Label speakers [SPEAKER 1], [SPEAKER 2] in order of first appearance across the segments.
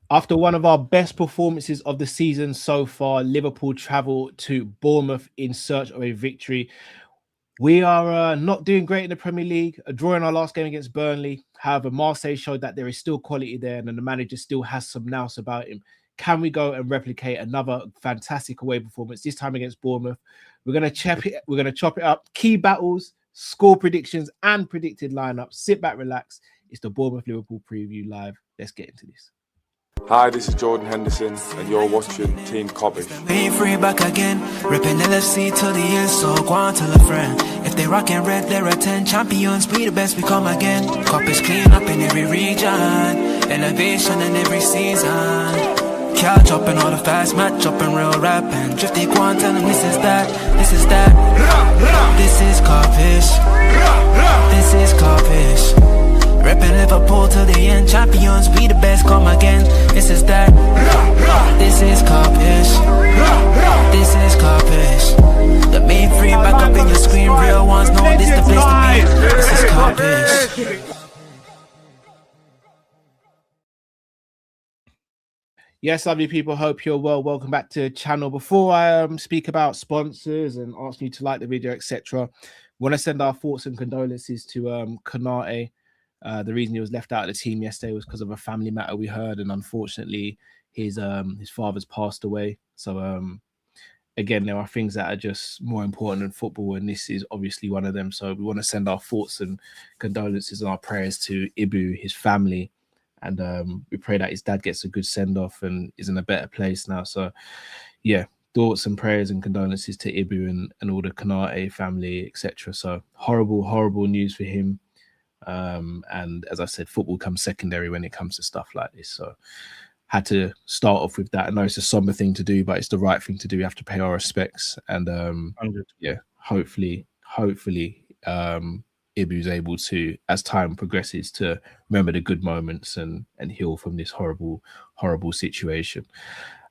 [SPEAKER 1] After one of our best performances of the season so far, Liverpool travel to Bournemouth in search of a victory. We are not doing great in the Premier League, a draw in our last game against Burnley. However, Marseille showed that there is still quality there and the manager still has some nous about him. Can we go and replicate another fantastic away performance, this time against Bournemouth? We're going to chop it up. Key battles, score predictions, and predicted lineups. Sit back, relax. It's the Bournemouth Liverpool preview live. Let's get into this.
[SPEAKER 2] Hi, this is Jordan Henderson, and you're watching Team Kop-ish.
[SPEAKER 3] Being free back again, ripping LFC till the end, so go on tell a friend. If they rockin' red, they're a 10 champions, we the best, we come again. Kopish clean up in every region, elevation in every season. Car dropping all the fast match, dropping real rap, and drifty go on tell them this is that, this is that. This is Kopish, this is Kopish. Reppin' Liverpool till the end, champions, we the best, come again. This is that, this is Kop-ish, this is Kop-ish. The main free back up in your screen, real ones know this the place to be. This is Kop-ish.
[SPEAKER 1] Yes, lovely people, hope you're well. Welcome back to the channel. Before I speak about sponsors and ask you to like the video, etc., we want to send our thoughts and condolences to Konate. The reason he was left out of the team yesterday was because of a family matter we heard, and unfortunately his father's passed away. So again, there are things that are just more important than football, and this is obviously one of them. So we want to send our thoughts and condolences and our prayers to Ibu, his family, and we pray that his dad gets a good send-off and is in a better place now. So yeah, thoughts and prayers and condolences to Ibu and all the Konate family, etc. So horrible news for him. And as I said, football comes secondary when it comes to stuff like this. So had to start off with that. I know it's a somber thing to do, but it's the right thing to do. We have to pay our respects, and yeah, hopefully Ibu's able to, as time progresses, to remember the good moments and heal from this horrible situation.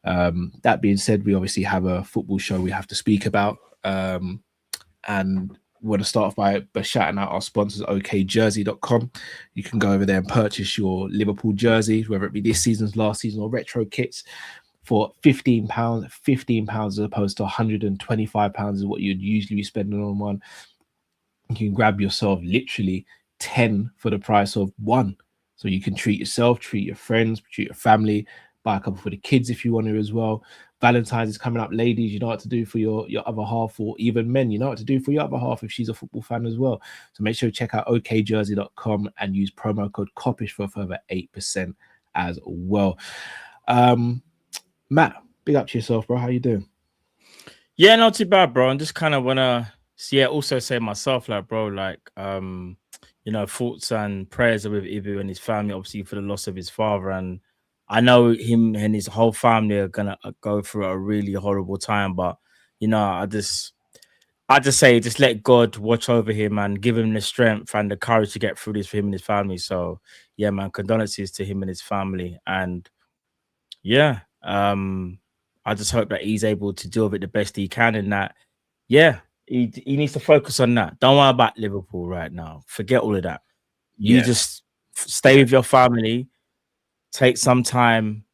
[SPEAKER 1] That being said, we obviously have a football show we have to speak about, and we want to start off by shouting out our sponsors, okjersey.com. You can go over there and purchase your Liverpool jerseys, whether it be this season's, last season, or retro kits, for £15. £15 as opposed to £125 is what you'd usually be spending on one. You can grab yourself literally 10 for the price of one. So you can treat yourself, treat your friends, treat your family, buy a couple for the kids if you want to as well. Valentine's is coming up, ladies. You know what to do for your other half, or even men, you know what to do for your other half if she's a football fan as well. So make sure you check out okjersey.com and use promo code Kopish for a further 8% as well. Matt, big up to yourself, bro. How you doing?
[SPEAKER 4] Yeah, not too bad, bro. And just kind of wanna also say myself, like, bro, like you know, thoughts and prayers are with Ibu and his family, obviously, for the loss of his father. And I know him and his whole family are gonna go through a really horrible time, but you know, I just say, just let God watch over him and give him the strength and the courage to get through this for him and his family. So yeah, man, condolences to him and his family. And yeah, I just hope that he's able to deal with it the best he can, and that he needs to focus on that. Don't worry about Liverpool right now. Forget all of that. You just stay with your family. Take some time.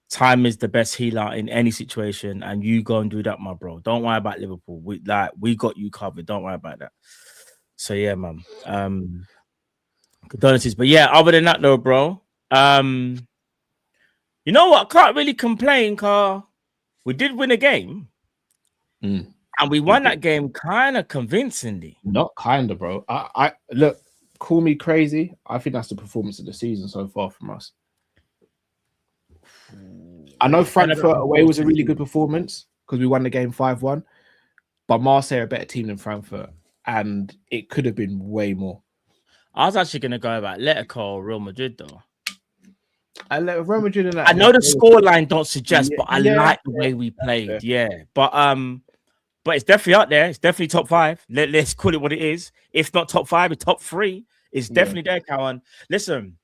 [SPEAKER 4] Time is the best healer in any situation, and you go and do that, my bro. Don't worry about Liverpool. We got you covered. Don't worry about that. So yeah, man. Condolences. But yeah, other than that though, bro. You know what? I can't really complain, car. We did win a game. And we won that game kind of convincingly.
[SPEAKER 1] Not kind of, bro. I look, call me crazy. I think that's the performance of the season so far from us. I know Frankfurt away was a really good performance because we won the game 5-1, but Marseille are a better team than Frankfurt, and it could have been way more.
[SPEAKER 4] I was actually going to go about Atletico, Real Madrid, though.
[SPEAKER 1] Real Madrid and
[SPEAKER 4] I know the scoreline don't suggest, but I like the way we played. Yeah, but it's definitely up there. It's definitely top 5. Let's call it what it is. If not top 5, it's top 3. It's definitely there, Cowan. Listen,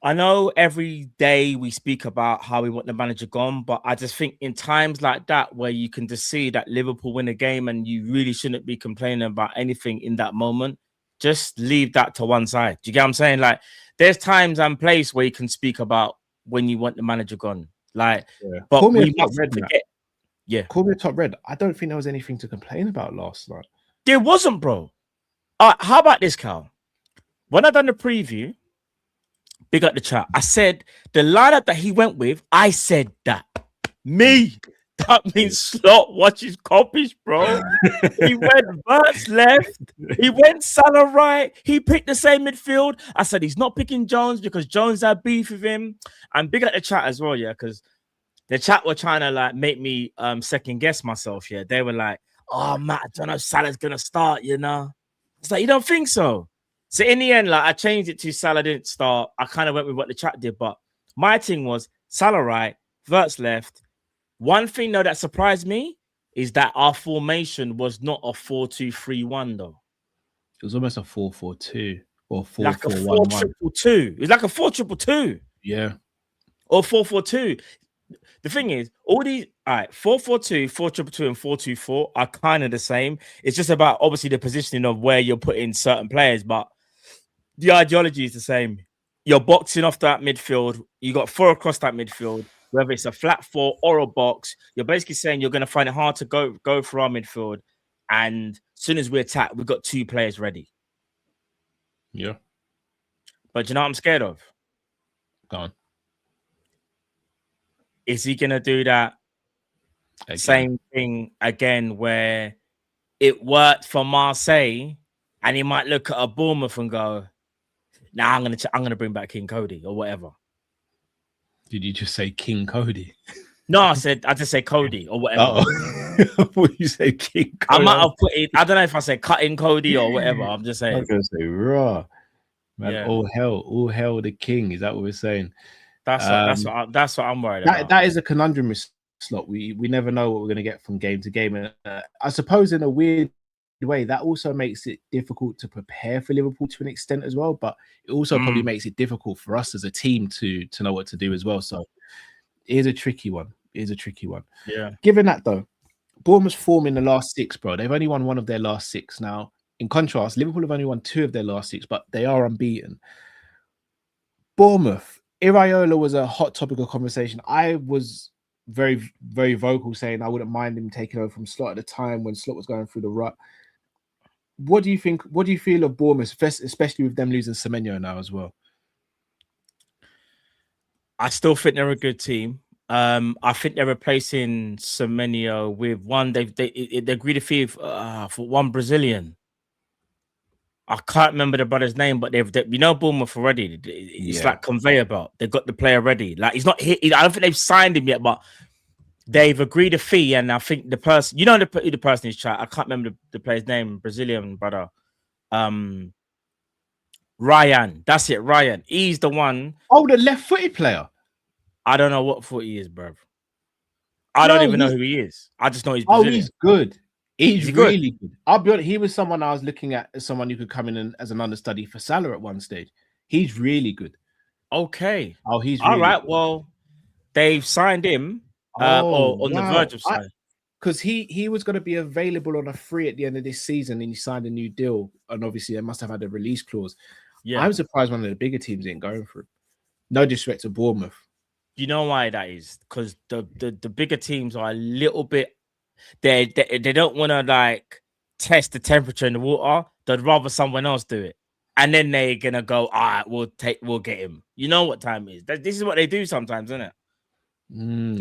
[SPEAKER 4] I know every day we speak about how we want the manager gone, but I just think in times like that where you can just see that Liverpool win a game and you really shouldn't be complaining about anything in that moment, just leave that to one side. Do you get what I'm saying? Like, there's times and place where you can speak about when you want the manager gone. Like,
[SPEAKER 1] Yeah.
[SPEAKER 4] but
[SPEAKER 1] Call me a
[SPEAKER 4] we
[SPEAKER 1] top
[SPEAKER 4] must
[SPEAKER 1] red,
[SPEAKER 4] forget. Yeah,
[SPEAKER 1] Call me a top red. I don't think there was anything to complain about last night.
[SPEAKER 4] there wasn't, bro. How about this, Cal? When I done the preview, big up the chat. I said the lineup that he went with. I said that me. That means Slot watches Kopish, bro. He went Verts left. He went Salah right. He picked the same midfield. I said he's not picking Jones because Jones had beef with him. And big up the chat as well, yeah, because the chat were trying to like make me second guess myself. Yeah, they were like, "Oh, Matt, I don't know if Salah's gonna start." You know, it's like you don't think so. So in the end, like I changed it to Salah didn't start. I kind of went with what the chat did, but my thing was Salah right, Verts left. One thing though that surprised me is that our formation was not a 4-2-3-1 though.
[SPEAKER 1] It was almost a 4-4-2 or 4-4-1-1.
[SPEAKER 4] Like a 4-2-2-2. It's like a 4-2-2-2.
[SPEAKER 1] Yeah.
[SPEAKER 4] Or 4-4-2. The thing is, all these 4-4-2, 4-2-2, and 4-2-4 are kind of the same. It's just about obviously the positioning of where you're putting certain players, but the ideology is the same. You're boxing off that midfield. You got 4 across that midfield. Whether it's a flat 4 or a box, you're basically saying you're going to find it hard to go for our midfield. And as soon as we attack, we've got 2 players ready.
[SPEAKER 1] Yeah.
[SPEAKER 4] But you know what I'm scared of?
[SPEAKER 1] Go on.
[SPEAKER 4] Is he going to do that same thing again where it worked for Marseille and he might look at a Bournemouth and go, nah, I'm gonna bring back King Cody or whatever.
[SPEAKER 1] Did you just say King Cody?
[SPEAKER 4] No, I just say Cody or whatever.
[SPEAKER 1] What you say, King Cody?
[SPEAKER 4] I might have put it. I don't know if I said cutting Cody or whatever. I'm just saying.
[SPEAKER 1] I was gonna say raw, man. Yeah. All hell, the king. Is that what we're saying?
[SPEAKER 4] That's what I'm worried about.
[SPEAKER 1] That is a conundrum with Slot. We never know what we're gonna get from game to game, and I suppose in a weird way that also makes it difficult to prepare for Liverpool to an extent as well. But it also probably makes it difficult for us as a team to know what to do as well. So it is a tricky one.
[SPEAKER 4] Yeah.
[SPEAKER 1] Given that though, Bournemouth's form in the last 6, bro. They've only won 1 of their last 6 now. In contrast, Liverpool have only won 2 of their last 6, but they are unbeaten. Bournemouth, Iraola was a hot topic of conversation. I was very, very vocal saying I wouldn't mind him taking over from Slot at the time when Slot was going through the rut. What do you think? What do you feel of Bournemouth, especially with them losing Semenyo now as well?
[SPEAKER 4] I still think they're a good team. I think they're replacing Semenyo with one. They agreed a fee for one Brazilian. I can't remember the brother's name, but they've Bournemouth already. It's like conveyor belt. They've got the player ready. Like he's not hit. I don't think they've signed him yet, but they've agreed a fee. And I think the person, the person is chat. I can't remember the player's name. Brazilian brother, Ryan. That's it, Ryan. He's the one.
[SPEAKER 1] Oh, the left-footed player.
[SPEAKER 4] I don't know what foot he is, bro. I don't even know who he is. I just know he's Brazilian.
[SPEAKER 1] Oh, he's good. He's really good. I'll be honest, he was someone I was looking at as someone who could come in as an understudy for Salah at one stage. He's really good.
[SPEAKER 4] Okay.
[SPEAKER 1] Oh, he's
[SPEAKER 4] really all right.
[SPEAKER 1] Good.
[SPEAKER 4] Well, they've signed him on the verge of signing.
[SPEAKER 1] Because he was going to be available on a free at the end of this season, and he signed a new deal. And obviously, they must have had a release clause. Yeah, I'm surprised one of the bigger teams ain't going for it. No disrespect to Bournemouth.
[SPEAKER 4] You know why that is? Because the bigger teams are a little bit. They don't want to like test the temperature in the water. They'd rather someone else do it, and then they're gonna go. All right, we'll get him. You know what time it is? This is what they do sometimes, isn't it?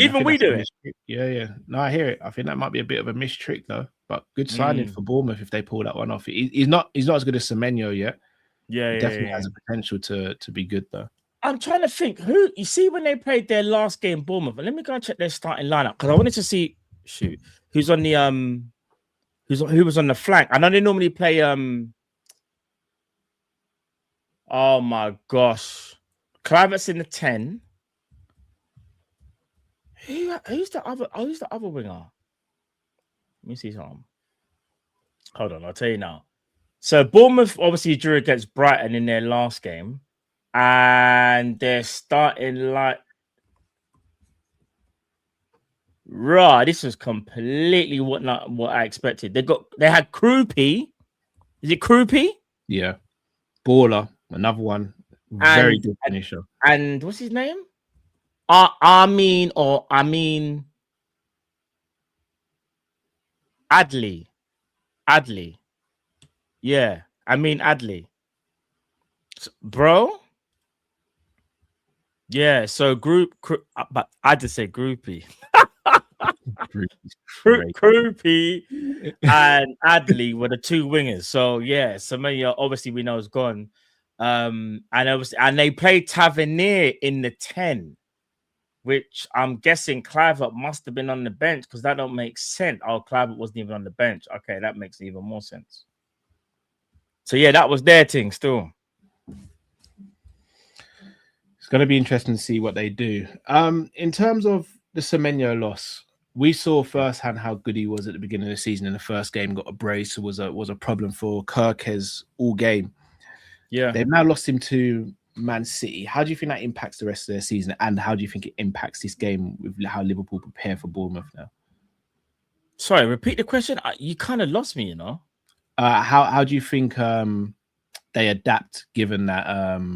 [SPEAKER 4] Even we do it.
[SPEAKER 1] Yeah. No, I hear it. I think that might be a bit of a missed trick though. But good signing for Bournemouth if they pull that one off. He's not as good as Semenyo yet.
[SPEAKER 4] Yeah,
[SPEAKER 1] he definitely has a potential to be good though.
[SPEAKER 4] I'm trying to think who you see when they played their last game, Bournemouth. Let me go and check their starting lineup because I wanted to see who's on the who was on the flank. I know they normally play oh my gosh, Kluivert's in the 10. Who's the other winger? Let me see something. Hold on, I'll tell you now. So Bournemouth obviously drew against Brighton in their last game. And they're starting like this was completely what I expected. They had Krupi. Is it Krupi?
[SPEAKER 1] Yeah. Baller, another one. Very good finisher.
[SPEAKER 4] And what's his name? I mean Adley. Yeah, I mean Adley. Bro. Yeah, so but I just say groupie. Groupie and Adley were the two wingers. So yeah, Semenyo obviously we know is gone. And obviously, and they played Tavernier in the 10, which I'm guessing Clivert must have been on the bench because that don't make sense. Oh, Clivert wasn't even on the bench. Okay, that makes even more sense. So yeah, that was their thing still.
[SPEAKER 1] It's going to be interesting to see what they do. In terms of the Semenyo loss, we saw firsthand how good he was at the beginning of the season. In the first game, got a brace, was a problem for Kirkes all game.
[SPEAKER 4] Yeah,
[SPEAKER 1] they've now lost him to Man City. How do you think that impacts the rest of their season, and how do you think it impacts this game with how Liverpool prepare for Bournemouth now?
[SPEAKER 4] Sorry, repeat the question. You kind of lost me, you know.
[SPEAKER 1] How do you think they adapt given that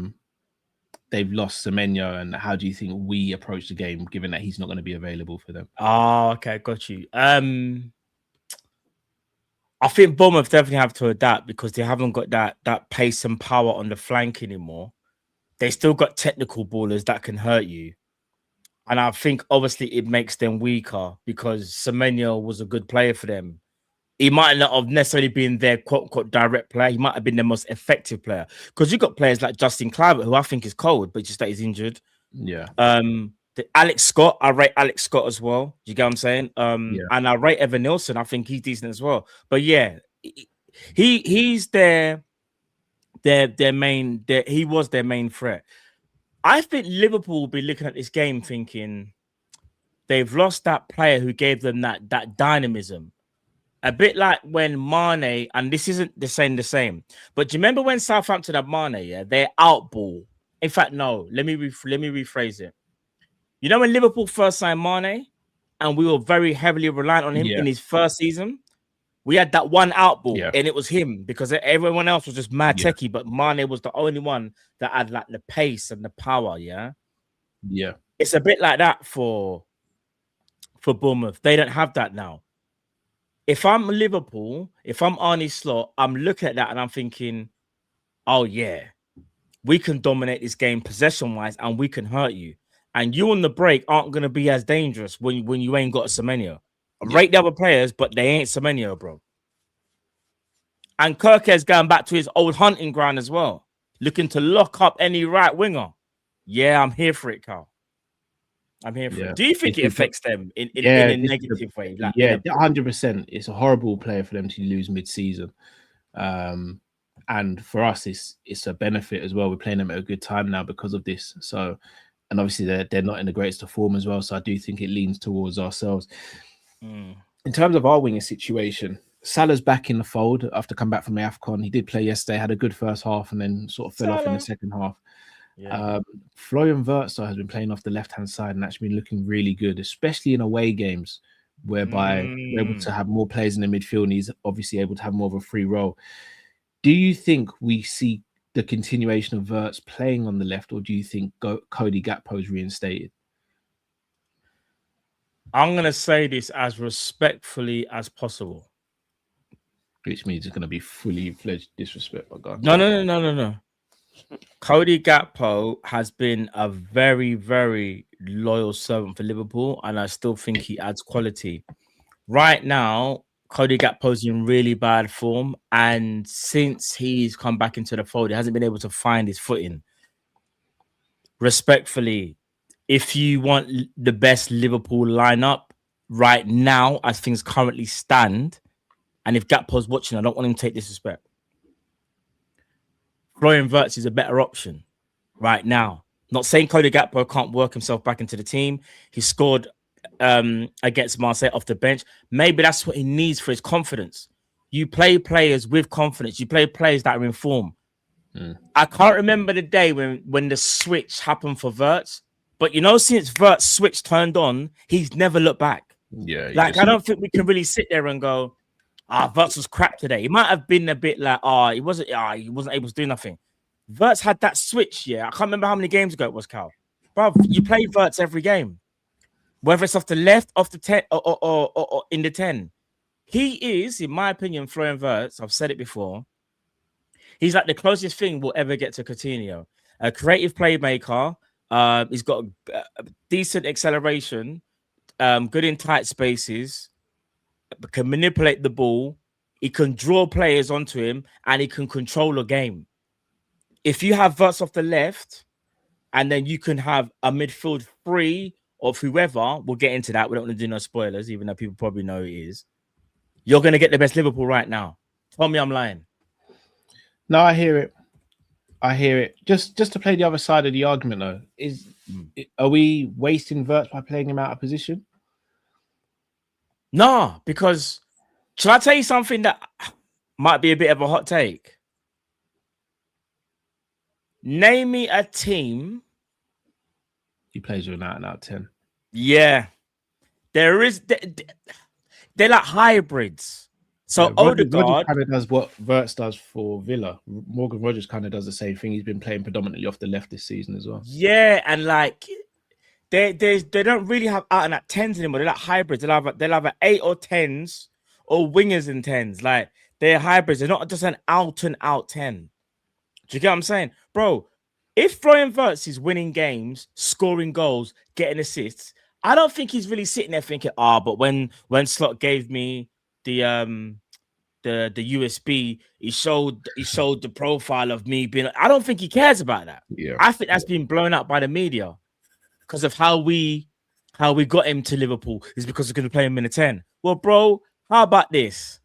[SPEAKER 1] they've lost Semenyo, and how do you think we approach the game given that he's not going to be available for them?
[SPEAKER 4] Oh, okay, got you. I think Bournemouth definitely have to adapt because they haven't got that pace and power on the flank anymore. They still got technical ballers that can hurt you. And I think obviously it makes them weaker because Semenyo was a good player for them. He might not have necessarily been their quote-unquote direct player. He might have been the most effective player. Because you've got players like Justin Clivert, who I think is cold, but just that he's injured.
[SPEAKER 1] Yeah.
[SPEAKER 4] Alex Scott, I rate Alex Scott as well. You get what I'm saying? And I rate Evan Nilsson. I think he's decent as well. But yeah, he's their main. He was their main threat. I think Liverpool will be looking at this game thinking they've lost that player who gave them that dynamism. A bit like when Mane, and this isn't the same, but do you remember when Southampton had Mane? Yeah, their outball. In fact, no. Let me rephrase it. You know when Liverpool first signed Mane, and we were very heavily reliant on him in his first season. We had that one outball, and it was him because everyone else was just mad techie, but Mane was the only one that had like the pace and the power. Yeah. It's a bit like that for Bournemouth. They don't have that now. If I'm Liverpool, if I'm Arne Slot, I'm looking at that and I'm thinking, oh yeah, we can dominate this game possession-wise and we can hurt you. And you on the break aren't going to be as dangerous when you ain't got a Semenyo. Rate the other players, but they ain't Semenyo, bro. And Kirkes going back to his old hunting ground as well, looking to lock up any right winger. Yeah, I'm here for it, Carl. I'm here for it. Do you think it affects them in a negative way? Like,
[SPEAKER 1] 100%. It's a horrible player for them to lose mid-season. And for us, it's a benefit as well. We're playing them at a good time now because of this. So, and obviously they're not in the greatest of form as well. So I do think it leans towards ourselves. In terms of our winger situation, Salah's back in the fold after coming back from the AFCON. He did play yesterday, had a good first half, and then sort of fell off in the second half. Florian Wirtz has been playing off the left-hand side and actually been looking really good, especially in away games, whereby we're able to have more players in the midfield, and he's obviously able to have more of a free role. Do you think we see the continuation of Wirtz playing on the left, or do you think Cody Gakpo is reinstated?
[SPEAKER 4] I'm going to say this as respectfully as possible.
[SPEAKER 1] Which means it's going to be fully fledged disrespect, my God.
[SPEAKER 4] No. Cody Gakpo has been a very, very loyal servant for Liverpool, and I still think he adds quality. Right now, Cody Gakpo's in really bad form, and since he's come back into the fold, he hasn't been able to find his footing. Respectfully, if you want the best Liverpool lineup right now, as things currently stand, and if Gakpo's watching, I don't want him to take disrespect. Florian Wirtz is a better option right now. Not saying Cody Gakpo can't work himself back into the team. He scored against Marseille off the bench. Maybe that's what he needs for his confidence. You play players with confidence. You play players that are in form. I can't remember the day when the switch happened for Wirtz, but you know, since Wirtz switch turned on, he's never looked back. I don't think we can really sit there and go, Wirtz was crap today. He might have been a bit like, he wasn't able to do nothing. Wirtz had that switch, I can't remember how many games ago it was, Cal. bro, you play Verts every game, whether it's off the left, off the 10, or in the 10. He is, in my opinion, Florian Wirtz. I've said it before. He's like the closest thing we'll ever get to Coutinho. A creative playmaker. He's got a decent acceleration, good in tight spaces, can manipulate the ball. He can draw players onto him, and he can control a game. If you have Wirtz off the left, and then you can have a midfield three of whoever, we'll get into that. We don't want to do no spoilers, even though people probably know it is. You're going to get the best Liverpool right now. Tell me I'm lying.
[SPEAKER 1] No, I hear it. I hear it. Just to play the other side of the argument, though, are we wasting Wirtz by playing him out of position?
[SPEAKER 4] No, because shall I tell you something that might be a bit of a hot take? Name me a team.
[SPEAKER 1] He plays with an out 10.
[SPEAKER 4] Yeah, there is. They're like hybrids. So Odegaard
[SPEAKER 1] kind of does what Wirtz does for Villa. Morgan Rogers kind of does the same thing. He's been playing predominantly off the left this season as well.
[SPEAKER 4] Yeah, and like they don't really have out and out 10s anymore. They're like hybrids. They'll have an 8 or 10s or wingers and 10s. Like they're hybrids. They're not just an out and out 10. Do you get what I'm saying, bro? If Florian Wirtz is winning games, scoring goals, getting assists, I don't think he's really sitting there thinking, but when Slot gave me the USB, he showed the profile of me being. I don't think he cares about that.
[SPEAKER 1] Yeah,
[SPEAKER 4] I think that's been blown up by the media because of how we got him to Liverpool is because we're going to play him in a 10. Well, bro, how about this?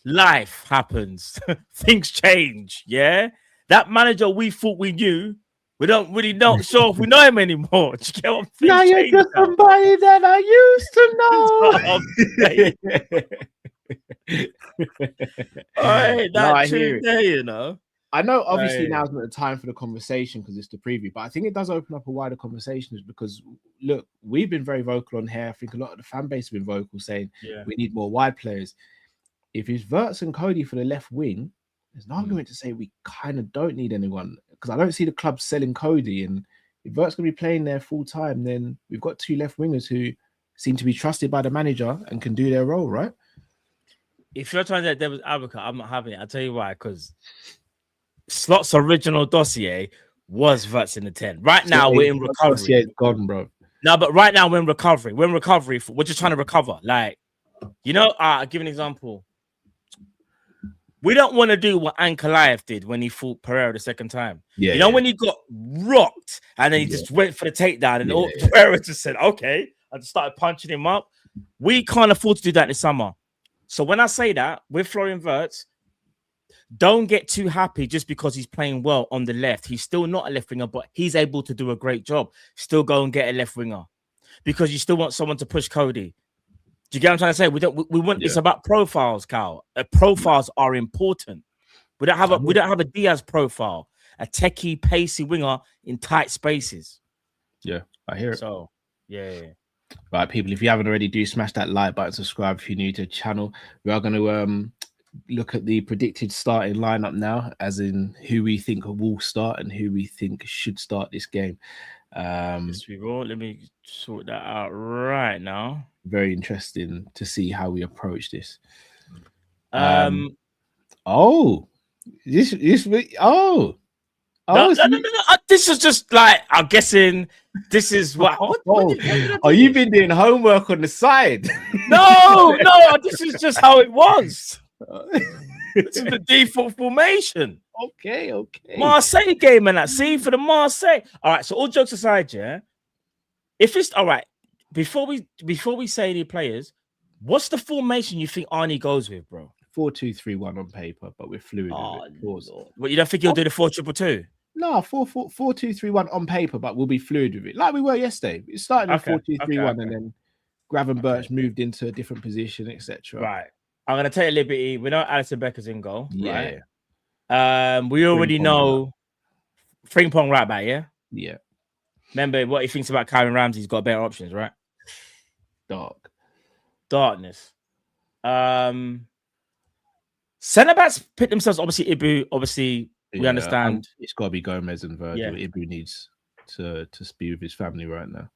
[SPEAKER 4] Life happens, things change. Yeah, that manager we thought we knew. We don't really know sure if we know him anymore. Do you get what I'm saying?
[SPEAKER 1] Now you're just somebody that I used to know.
[SPEAKER 4] All right, that's true there, you know.
[SPEAKER 1] I know obviously now's not the time for the conversation because it's the preview, but I think it does open up a wider conversation because look, we've been very vocal on here. I think a lot of the fan base have been vocal saying we need more wide players. If it's Wirtz and Cody for the left wing, there's an argument to say we kind of don't need anyone because I don't see the club selling Cody. And if Wirtz going to be playing there full time, then we've got two left wingers who seem to be trusted by the manager and can do their role, right?
[SPEAKER 4] If you're trying to say Devil's advocate, I'm not having it. I'll tell you why. Because Slot's original dossier was Wirtz in the 10. Right now, we're in recovery.
[SPEAKER 1] Dossier's gone, bro.
[SPEAKER 4] No, but right now, we're in recovery. We're in recovery. We're just trying to recover. Like, you know, I'll give an example. We don't want to do what Ankalaev did when he fought Pereira the second time. Yeah, you know, when he got rocked and then he just went for the takedown and Pereira just said, okay, I just started punching him up. We can't afford to do that this summer. So when I say that, with Florian Wirtz, don't get too happy just because he's playing well on the left. He's still not a left winger, but he's able to do a great job. Still go and get a left winger because you still want someone to push Cody. Do you get what I'm trying to say? We want it's about profiles, Cal. Profiles are important. We don't have a Diaz profile, a techie, pacey winger in tight spaces.
[SPEAKER 1] Yeah, I hear it.
[SPEAKER 4] So yeah.
[SPEAKER 1] Right, people, if you haven't already, do smash that like button, subscribe if you're new to the channel. We are going to look at the predicted starting lineup now, as in who we think will start and who we think should start this game.
[SPEAKER 4] Yes, we will. Let me sort that out right now.
[SPEAKER 1] Very interesting to see how we approach this.
[SPEAKER 4] No,
[SPEAKER 1] this
[SPEAKER 4] is just like I'm guessing. This is what.
[SPEAKER 1] You've been doing homework on the side?
[SPEAKER 4] No, this is just how it was. This is the default formation.
[SPEAKER 1] Okay.
[SPEAKER 4] Marseille game and that. See for the Marseille. All right. So all jokes aside, yeah. If it's all right, before we say the players, what's the formation you think Arne goes with, bro?
[SPEAKER 1] 4-2-3-1 on paper, but we're fluid.
[SPEAKER 4] But you don't think he'll do the 4-2-2?
[SPEAKER 1] No, 4-2-3-1 on paper, but we'll be fluid with it, like we were yesterday. It started with 4-2-3-1, and then Gravenberch moved into a different position, etc.
[SPEAKER 4] Right. I'm gonna take a liberty. We know Alisson Becker's in goal.
[SPEAKER 1] Yeah.
[SPEAKER 4] Right? We already know Frimpong right back.
[SPEAKER 1] Yeah.
[SPEAKER 4] Remember what he thinks about Kyron Ramsey. He's got better options, right? Darkness. Centre backs pit themselves. Obviously, Ibu. Obviously, we understand.
[SPEAKER 1] It's got to be Gomez and Virgil.
[SPEAKER 4] Yeah.
[SPEAKER 1] Ibu needs to be with his family right now.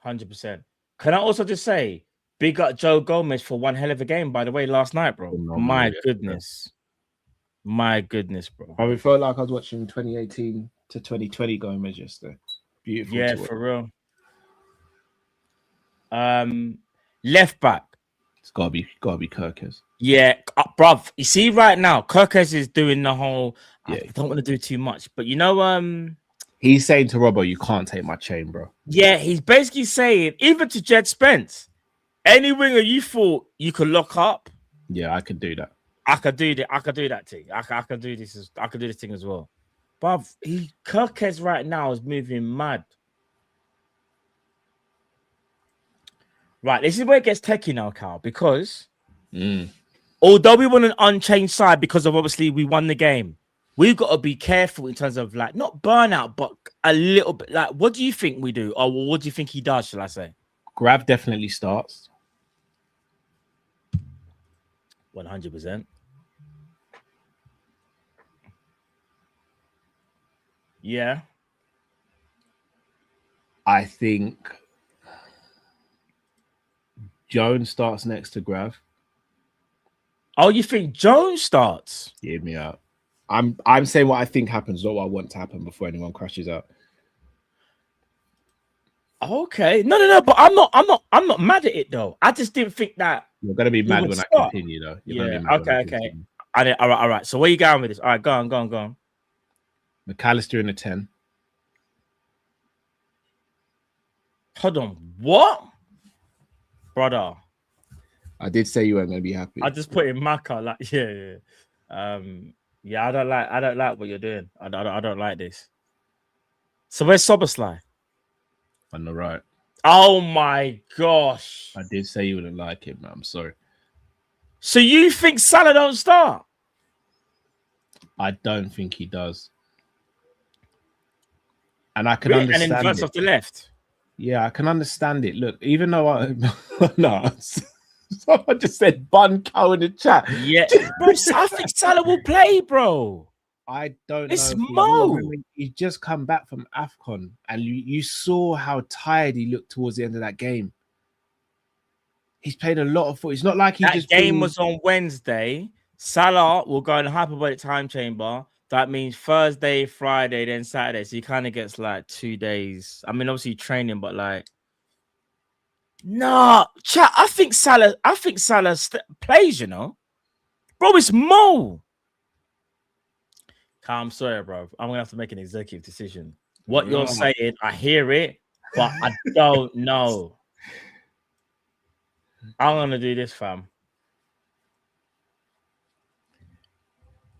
[SPEAKER 4] 100%. Can I also just say, big up Joe Gomez for one hell of a game, by the way, last night, bro. My goodness. My goodness, bro.
[SPEAKER 1] I felt like I was watching 2018 to 2020 Gomez yesterday. Beautiful.
[SPEAKER 4] Yeah, for real. Left back.
[SPEAKER 1] It's gotta be Kirkes.
[SPEAKER 4] Yeah, bruv. You see, right now, Kirkes is doing the whole. Yeah. I don't want to do too much, but you know,
[SPEAKER 1] he's saying to Robbo, "You can't take my chain, bro."
[SPEAKER 4] Yeah, he's basically saying, even to Jed Spence, any winger you thought you could lock up.
[SPEAKER 1] Yeah, I could do that.
[SPEAKER 4] I could do that. I could do that thing. I could do this. I could do this thing as well. But Kirkes right now is moving mad. Right, this is where it gets techie now, Carl, because although we want an unchanged side because of obviously we won the game, we've got to be careful in terms of like not burnout, but a little bit like what do you think we do? Or what do you think he does, shall I say?
[SPEAKER 1] Grav definitely starts.
[SPEAKER 4] 100%. Yeah.
[SPEAKER 1] I think Jones starts next to Grav.
[SPEAKER 4] Oh, you think Jones starts?
[SPEAKER 1] Hear me out. I'm saying what I think happens, not what I want to happen before anyone crashes out.
[SPEAKER 4] Okay. No. But I'm not mad at it though. I just didn't think that
[SPEAKER 1] you're gonna be mad when I continue though.
[SPEAKER 4] Yeah. Okay. All right. So where you going with this? All right, go on.
[SPEAKER 1] McAllister in the 10.
[SPEAKER 4] Hold on. What? Brother.
[SPEAKER 1] I did say you weren't gonna be happy.
[SPEAKER 4] I just put in Maka, like, yeah. Yeah, I don't like what you're doing. I don't like this. So where's Soberslai?
[SPEAKER 1] On the right.
[SPEAKER 4] Oh my gosh.
[SPEAKER 1] I did say you wouldn't like him, man. I'm sorry.
[SPEAKER 4] So you think Salah don't start?
[SPEAKER 1] I don't think he does. And I can understand
[SPEAKER 4] and then verse off the left.
[SPEAKER 1] Yeah, I can understand it. Look, even though no, someone just said bun cow in the chat.
[SPEAKER 4] Yeah, bro, I think Salah will play, bro.
[SPEAKER 1] I don't
[SPEAKER 4] it's
[SPEAKER 1] know.
[SPEAKER 4] Mo.
[SPEAKER 1] He's just come back from AFCON, and you saw how tired he looked towards the end of that game. He's played a lot of football. It's not like
[SPEAKER 4] that game was on Wednesday. Salah will go in the hyperbolic time chamber. That means Thursday, Friday, then Saturday. So he kind of gets like 2 days. I mean, obviously training, but like, nah, chat. I think Salah plays. You know, bro, it's Mo. I'm sorry, bro. I'm gonna have to make an executive decision. What you're saying, I hear it, but I don't know. I'm gonna do this, fam.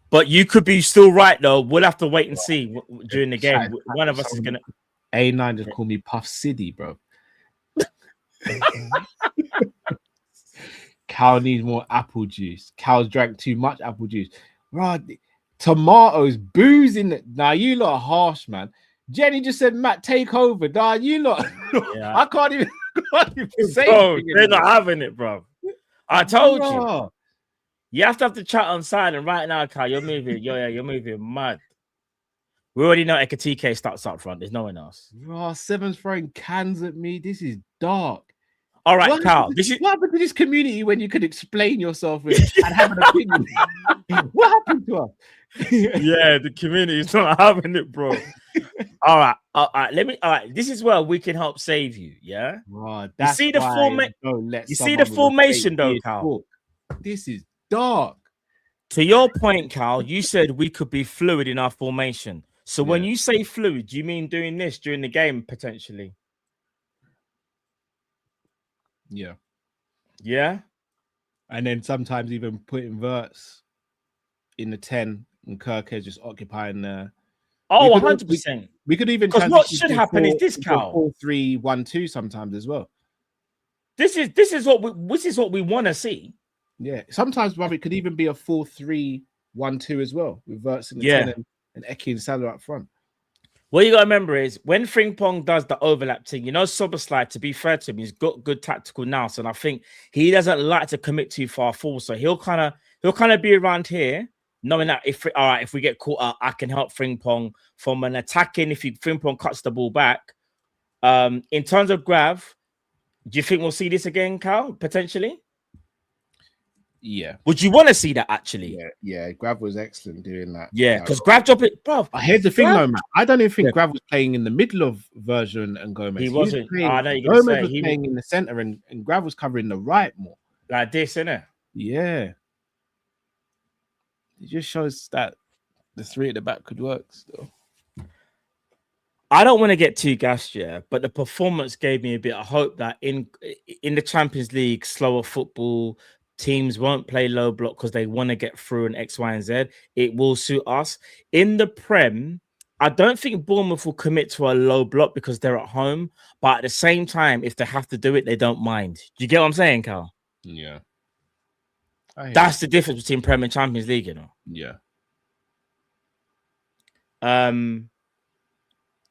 [SPEAKER 4] But you could be still right, though. We'll have to wait and see during the game. One of us is gonna.
[SPEAKER 1] A9 just call me Puff City, bro. Cow needs more apple juice. Cows drank too much apple juice. Right. Tomatoes, booze in it. Now you lot are harsh, man. Jenny just said, Matt, take over. Nah, you lot. Yeah. I can't even say
[SPEAKER 4] bro, they're not having it, bro. I told you. You have to chat on side, and right now, Kyle, you're moving. You're moving mad. We already know Ekatike starts up front. There's no one else.
[SPEAKER 1] Oh, Seven's throwing cans at me. This is dark.
[SPEAKER 4] All right, Kyle.
[SPEAKER 1] What happened to this community when you could explain yourself and have an opinion? What happened to us?
[SPEAKER 4] Yeah, the community is not having it, bro. All right. This is where we can help save you. Yeah.
[SPEAKER 1] Oh,
[SPEAKER 4] you see the formation, though, Kyle.
[SPEAKER 1] This is dark.
[SPEAKER 4] To your point, Kyle, you said we could be fluid in our formation. So when you say fluid, do you mean doing this during the game potentially?
[SPEAKER 1] Yeah.
[SPEAKER 4] Yeah.
[SPEAKER 1] And then sometimes even putting Verts in the 10 and Kirkhead just occupying the.
[SPEAKER 4] Oh, 100%.
[SPEAKER 1] We could even.
[SPEAKER 4] Because what should happen is this, Cal.
[SPEAKER 1] 4-3-1-2 sometimes as well.
[SPEAKER 4] This is what we want to see.
[SPEAKER 1] Yeah. Sometimes, brother, it could even be a 4-3-1-2 as well with Verts in the 10 and Eki and Salah up front.
[SPEAKER 4] What you got to remember is when Frimpong does the overlap thing, you know, Soberslide, to be fair to him, he's got good tactical nous, and I think he doesn't like to commit too far forward. So he'll kind of be around here, knowing that if we get caught up, I can help Frimpong from an attacking. If Frimpong cuts the ball back, in terms of Grav, do you think we'll see this again, Cal? Potentially.
[SPEAKER 1] Yeah.
[SPEAKER 4] Would you want to see that actually?
[SPEAKER 1] Yeah. Grav was excellent doing that.
[SPEAKER 4] Yeah, because Grav dropped it, bro.
[SPEAKER 1] Here's the thing,
[SPEAKER 4] Grav,
[SPEAKER 1] though, man. I don't even think Grav was playing in the middle of Version and Gomez.
[SPEAKER 4] He wasn't. I know you're
[SPEAKER 1] Gomez
[SPEAKER 4] gonna say
[SPEAKER 1] was playing in the center, and Grav was covering the right more.
[SPEAKER 4] Like this, innit?
[SPEAKER 1] Yeah. It just shows that the three at the back could work still.
[SPEAKER 4] I don't want to get too gassed, yeah, but the performance gave me a bit of hope that in the Champions League, slower football, teams won't play low block because they want to get through an X, Y, and Z. It will suit us. In the Prem, I don't think Bournemouth will commit to a low block because they're at home, but at the same time, if they have to do it, they don't mind. Do you get what I'm saying, Carl?
[SPEAKER 1] Yeah.
[SPEAKER 4] That's the difference between Prem and Champions League, you know?
[SPEAKER 1] Yeah.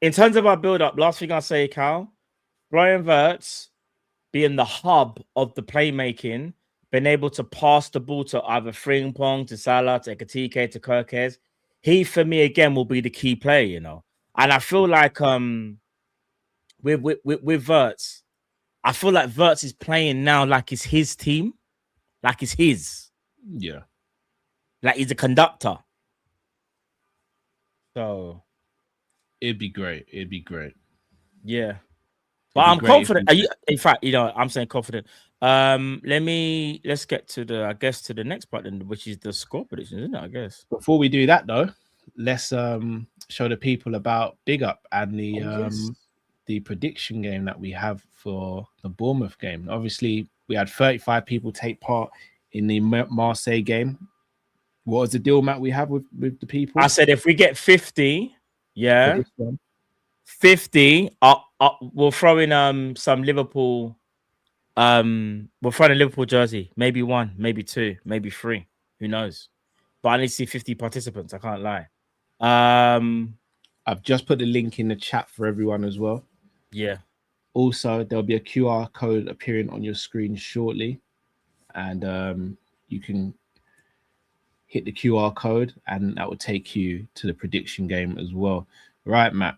[SPEAKER 4] In terms of our build-up, last thing I'll say, Cal, Brian Wirtz being the hub of the playmaking, been able to pass the ball to either Frimpong, to Salah, to Ekitike, to Kirkes. He, for me, again, will be the key player, you know. And I feel like with Wirtz, I feel like Wirtz is playing now like it's his team, like it's his.
[SPEAKER 1] Yeah.
[SPEAKER 4] Like he's a conductor. So
[SPEAKER 1] it'd be great. It'd be great.
[SPEAKER 4] Yeah. But I'm confident. In fact, you know, I'm saying confident. Let's get to the next part, which is the score prediction, isn't it? I guess.
[SPEAKER 1] Before we do that, though, let's show the people about Big Up and the prediction game that we have for the Bournemouth game. Obviously, we had 35 people take part in the Marseille game. What was the deal, Matt, we have with the people?
[SPEAKER 4] I said if we get 50, yeah, 50, we'll throw in some Liverpool. We'll throw in a Liverpool jersey, maybe one, maybe two, maybe three. Who knows? But I need to see 50 participants. I can't lie.
[SPEAKER 1] I've just put the link in the chat for everyone as well.
[SPEAKER 4] Yeah.
[SPEAKER 1] Also, there'll be a QR code appearing on your screen shortly, and you can hit the QR code, and that will take you to the prediction game as well. Right, Matt?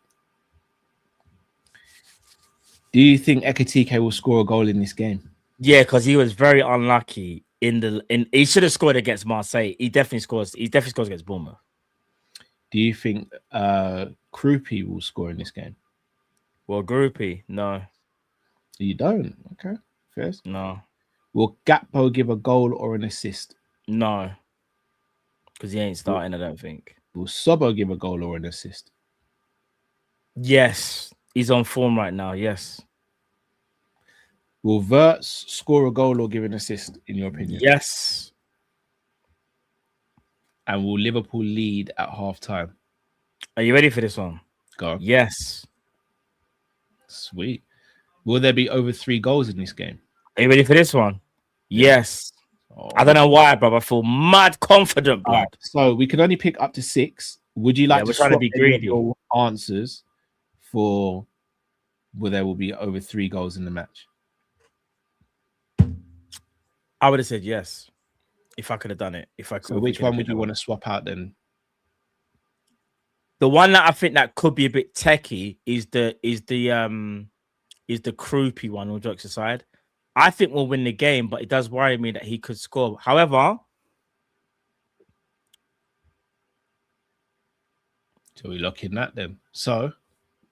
[SPEAKER 1] Do you think Ekitike will score a goal in this game?
[SPEAKER 4] Yeah, because he was very unlucky he should have scored against Marseille. He definitely scores against Bournemouth.
[SPEAKER 1] Do you think Krupi will score in this game?
[SPEAKER 4] Well, Groupie, no.
[SPEAKER 1] You don't? Okay. First.
[SPEAKER 4] No.
[SPEAKER 1] Will Gakpo give a goal or an assist?
[SPEAKER 4] No. Because he ain't starting, I don't think.
[SPEAKER 1] Will Sobo give a goal or an assist?
[SPEAKER 4] Yes. He's on form right now, yes.
[SPEAKER 1] Will Wirtz score a goal or give an assist, in your opinion?
[SPEAKER 4] Yes.
[SPEAKER 1] And will Liverpool lead at half-time?
[SPEAKER 4] Are you ready for this one?
[SPEAKER 1] Go.
[SPEAKER 4] Yes.
[SPEAKER 1] Sweet. Will there be over 3 goals in this game?
[SPEAKER 4] Are you ready for this one? Yes.
[SPEAKER 1] Oh.
[SPEAKER 4] I don't know why, bro. I feel mad confident, bro.
[SPEAKER 1] Right. So we can only pick up to 6. Would you like to
[SPEAKER 4] try to be greedy?
[SPEAKER 1] Your answers for where there will be over 3 goals in the match?
[SPEAKER 4] I would have said yes if I could have done it. If I could.
[SPEAKER 1] So which one would you want to swap out then?
[SPEAKER 4] The one that I think that could be a bit techie is the Krupi one, all jokes aside. I think we'll win the game, but it does worry me that he could score. However,
[SPEAKER 1] so we lock in that then. So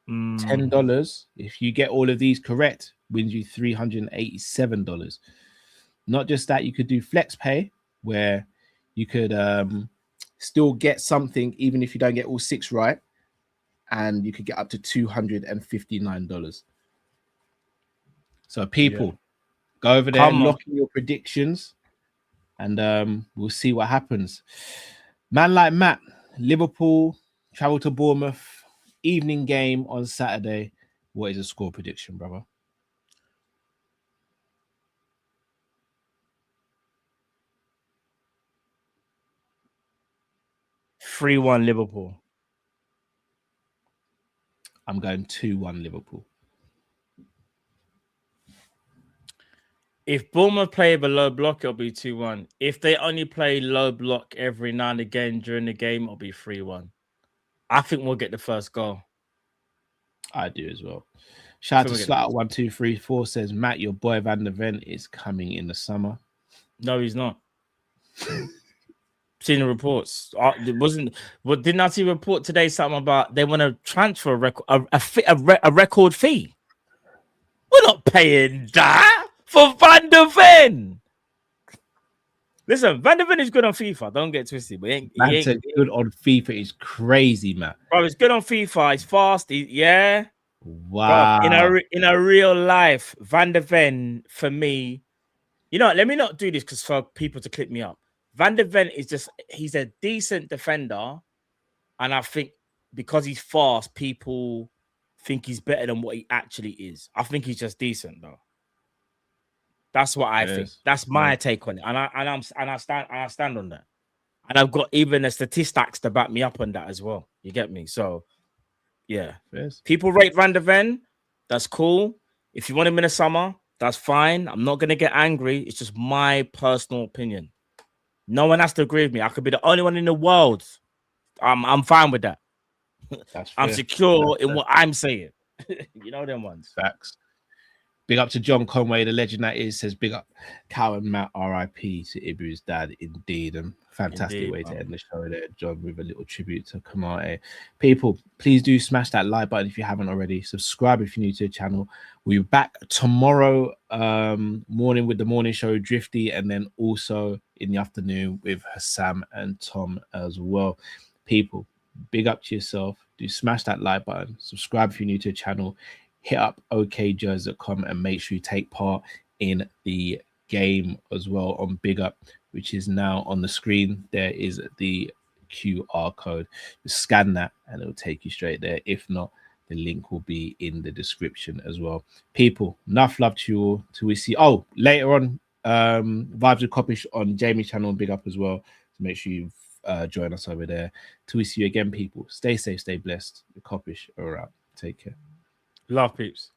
[SPEAKER 1] $10, if you get all of these correct, wins you $387. Not just that, you could do flex pay, where you could still get something even if you don't get all 6 right, and you could get up to $259. So people, go over there, lock in your predictions, and we'll see what happens. Man like Matt, Liverpool travel to Bournemouth, evening game on Saturday. What is a score prediction, brother?
[SPEAKER 4] 3-1 Liverpool.
[SPEAKER 1] I'm going 2-1 Liverpool.
[SPEAKER 4] If Bournemouth play the low block, it'll be 2-1. If they only play low block every now and again during the game, it'll be 3-1. I think we'll get the first goal.
[SPEAKER 1] I do as well. Shout out to Slot 1234 says, Matt, your boy Van der Ven is coming in the summer.
[SPEAKER 4] No, he's not. Seen the reports. It wasn't. What didn't I see a report today? Something about they want to transfer a record fee. We're not paying that for Van der Ven. Listen, Van der Ven is good on FIFA. Don't get twisted. But he ain't
[SPEAKER 1] good on FIFA. Is crazy, man.
[SPEAKER 4] Bro, he's good on FIFA. He's fast. Yeah.
[SPEAKER 1] Wow.
[SPEAKER 4] Bro, in a real life, Van der Ven for me. You know, let me not do this because for people to clip me up. Van der Ven is he's a decent defender. And I think because he's fast, people think he's better than what he actually is. I think he's just decent, though. That's what I think. That's my take on it. And I stand on that. And I've got even the statistics to back me up on that as well. You get me? So, yeah.
[SPEAKER 1] Yes.
[SPEAKER 4] People rate Van der Ven. That's cool. If you want him in the summer, that's fine. I'm not going to get angry. It's just my personal opinion. No one has to agree with me. I could be the only one in the world. I'm fine with that. I'm secure in what I'm saying. You know them ones.
[SPEAKER 1] Facts. Big up to John Conway, the legend that is, says big up Cal and Matt, RIP to Ibu's dad, indeed. And fantastic way to end the show there, John, with a little tribute to Konate. People, please do smash that like button if you haven't already. Subscribe if you're new to the channel. We'll be back tomorrow morning with the morning show, Drifty, and then also in the afternoon with Hassam and Tom as well. People, big up to yourself. Do smash that like button. Subscribe if you're new to the channel. Hit up okjers.com and make sure you take part in the game as well on Big Up, which is now on the screen. There is the QR code. Just scan that and it will take you straight there. If not, the link will be in the description as well. People, enough love to you all. Till we see. Oh, later on, Vibes with Kopish on Jamie's channel on Big Up as well. So make sure you join us over there. Till we see you again, people. Stay safe, stay blessed. The Kopish are out. Take care.
[SPEAKER 4] Love, peeps.